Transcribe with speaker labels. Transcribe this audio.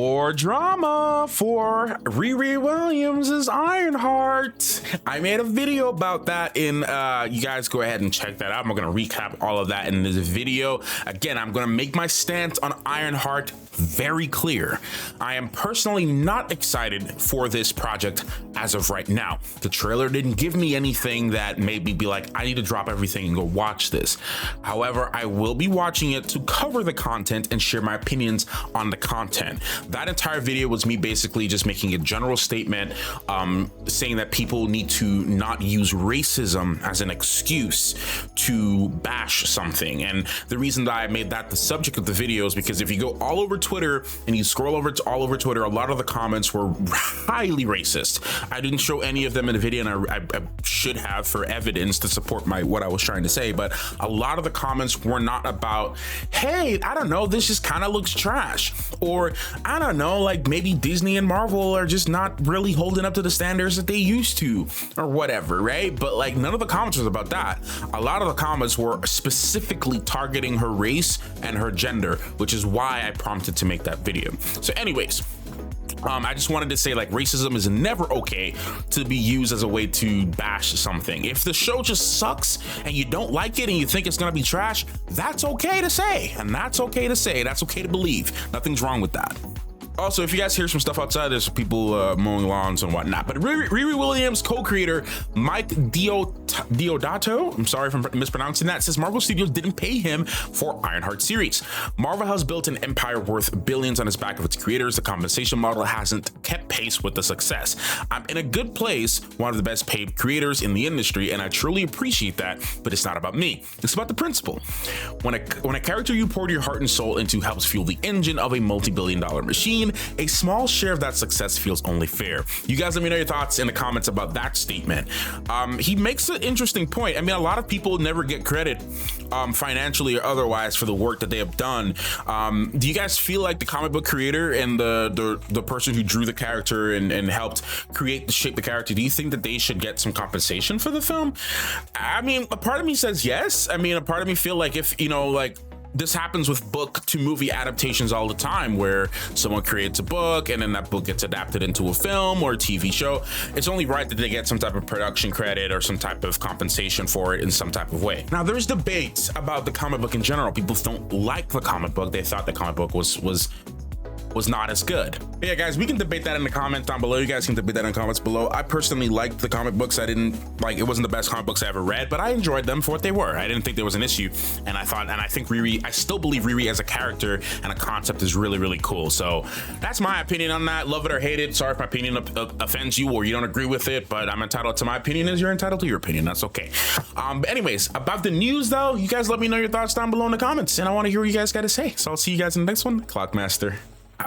Speaker 1: More drama for Riri Williams' Ironheart. I made a video about that in, you guys go ahead and check that out. I'm gonna recap all of that in this video. Again, I'm gonna make my stance on Ironheart very clear. I am personally not excited for this project as of right now. The trailer didn't give me anything that made me be like, I need to drop everything and go watch this. However, I will be watching it to cover the content and share my opinions on the content. That entire video was me basically just making a general statement, saying that people need to not use racism as an excuse to bash something. And the reason that I made that the subject of the video is because if you go all over Twitter and you scroll over to all over Twitter, a lot of the comments were highly racist. I didn't show any of them in the video, and I should have for evidence to support what I was trying to say, but a lot of the comments were not about, hey, I don't know, this just kind of looks trash, or I don't know, like maybe Disney and Marvel are just not really holding up to the standards that they used to, or whatever, right? But like none of the comments was about that. A lot of the comments were specifically targeting her race and her gender, which is why I prompted to make that video. So anyways, I just wanted to say, like, racism is never okay to be used as a way to bash something. If the show just sucks and you don't like it and you think it's gonna be trash, that's okay to say, and that's okay to say, that's okay to believe. Nothing's wrong with that. Also, if you guys hear some stuff outside, there's people mowing lawns and whatnot. But Riri Williams co-creator Mike Deodato, I'm sorry if I'm mispronouncing that, says Marvel Studios didn't pay him for Ironheart series. Marvel has built an empire worth billions on its back of its creators. The compensation model hasn't kept pace with the success. I'm in a good place, one of the best paid creators in the industry, and I truly appreciate that, but it's not about me. It's about the principle. When a character you poured your heart and soul into helps fuel the engine of a multi-billion-dollar machine, a small share of that success feels only fair. You guys let me know your thoughts in the comments about that statement. He makes an interesting point. I mean, a lot of people never get credit financially or otherwise for the work that they have done. Do you guys feel like the comic book creator and the person who drew the character and helped shape the character, do you think that they should get some compensation for the film? I mean, a part of me says yes. I mean, a part of me feel like if, you know, like, this happens with book to movie adaptations all the time, where someone creates a book and then that book gets adapted into a film or a TV show. It's only right that they get some type of production credit or some type of compensation for it in some type of way. Now, there's debates about the comic book in general. People don't like the comic book. They thought the comic book was not as good. But yeah, guys, we can debate that in the comments down below. You guys can debate that in the comments below. I personally liked the comic books. I didn't like, it wasn't the best comic books I ever read, but I enjoyed them for what they were. I didn't think there was an issue. And I think Riri, I still believe Riri as a character and a concept is really, really cool. So that's my opinion on that. Love it or hate it. Sorry if my opinion offends you or you don't agree with it, but I'm entitled to my opinion as you're entitled to your opinion. That's okay. But anyways, about the news though, you guys let me know your thoughts down below in the comments, and I want to hear what you guys got to say. So I'll see you guys in the next one. Clockmaster.